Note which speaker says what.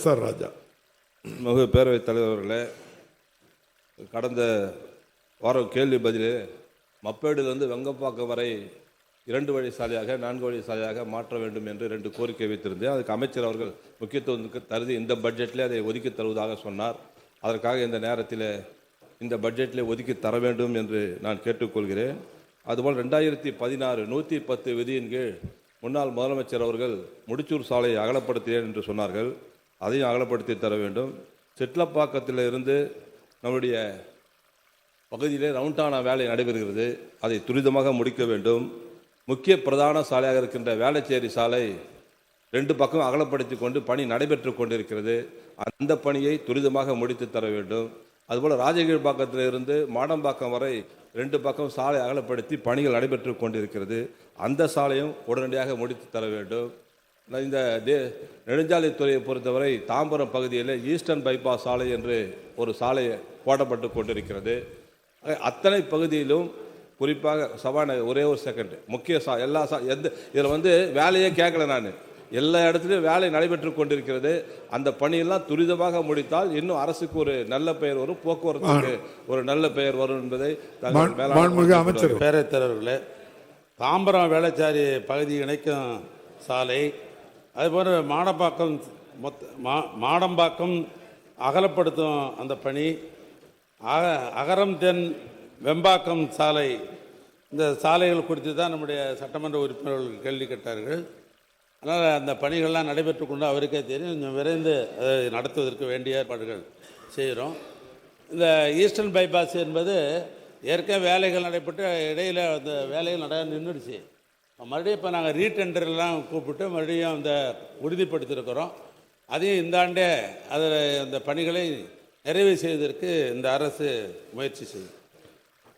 Speaker 1: Sir ராஜா.
Speaker 2: பேரவைத் தலைவர் அவர்களே, கடந்த வாரம் கேள்வி பதில் மப்பேடிலிருந்து வெங்கப்பாக்கம் வரை 2 வழி சாலையாக 4 வழி சாலையாக மாற்ற வேண்டும் என்று 2 கோரிக்கை வைத்திருந்தேன். அதுக்கு அமைச்சர் அவர்கள் முக்கியத்துவம் தருதி இந்த பட்ஜெட்டில் அதை ஒதுக்கி தருவதாக சொன்னார். அதற்காக இந்த நேரத்தில் இந்த பட்ஜெட்டில் ஒதுக்கி தர வேண்டும் என்று நான் கேட்டுக்கொள்கிறேன். அதுபோல் 2016 110 விதியின் கீழ் முன்னாள் முதலமைச்சர் அவர்கள் முடிச்சூர் சாலையை அகலப்படுத்தினேன் என்று சொன்னார்கள். அதையும் அகலப்படுத்தி தர வேண்டும். சிட்லப்பாக்கத்தில் இருந்து நம்முடைய பகுதியிலே ரவுண்டானா வேலை நடைபெறுகிறது. அதை துரிதமாக முடிக்க வேண்டும். முக்கிய பிரதான சாலையாக இருக்கின்ற வேளச்சேரி சாலை 2 பக்கம் அகலப்படுத்தி கொண்டு பணி நடைபெற்று கொண்டிருக்கிறது. அந்த பணியை துரிதமாக முடித்து தர வேண்டும். அதுபோல் ராஜகீழ்பாக்கத்தில் இருந்து மாடம்பாக்கம் வரை 2 பக்கம் சாலை அகலப்படுத்தி பணிகள் நடைபெற்று கொண்டிருக்கிறது. அந்த சாலையும் உடனடியாக முடித்து தர வேண்டும். இந்த நெடுஞ்சாலைத்துறையை பொறுத்தவரை தாம்பரம் பகுதியில் ஈஸ்டர்ன் பைபாஸ் சாலை என்று ஒரு சாலை போடப்பட்டு கொண்டிருக்கிறது. அத்தனை பகுதியிலும் குறிப்பாக சபாநாயகர் ஒரே ஒரு செகண்ட் முக்கிய எல்லா எந்த இதில் வேலையே கேட்கல. நான் எல்லா இடத்துலையும் வேலை நடைபெற்று கொண்டிருக்கிறது. அந்த பணியெல்லாம் துரிதமாக முடித்தால் இன்னும் அரசுக்கு ஒரு நல்ல பெயர் வரும், போக்குவரத்துக்கு ஒரு நல்ல பெயர் வரும் என்பதை
Speaker 1: அமைச்சர்.
Speaker 3: பேரவைத் தலைவர்களே, தாம்பரம் வேளச்சேரி பகுதி இணைக்கும் சாலை, அதுபோல் மாடம்பாக்கம் அகலப்படுத்தும் அந்த பணி, அகரம் தென் வெம்பாக்கம் சாலை, இந்த சாலைகள் குறித்து தான் நம்முடைய சட்டமன்ற உறுப்பினர்கள் கேள்வி கேட்டார்கள். அதனால் அந்த பணிகள்லாம் நடைபெற்று கொண்டு அவருக்கே தெரியும். கொஞ்சம் விரைந்து அதை நடத்துவதற்கு வேண்டிய ஏற்பாடுகள் செய்கிறோம். இந்த ஈஸ்டர்ன் பைபாஸ் என்பது ஏற்கனவே வேலைகள் நடைபெற்று இடையில் அந்த வேலைகள் நின்றுடுச்சு. மறுபடியும் இப்போ நாங்கள் ரீடெண்டர்லாம் கூப்பிட்டு மறுபடியும் அந்த உறுதிப்படுத்தியிருக்கிறோம். அதையும் இந்த ஆண்டே அதில் அந்த பணிகளை நிறைவு செய்வதற்கு இந்த அரசு முயற்சி செய்யும்.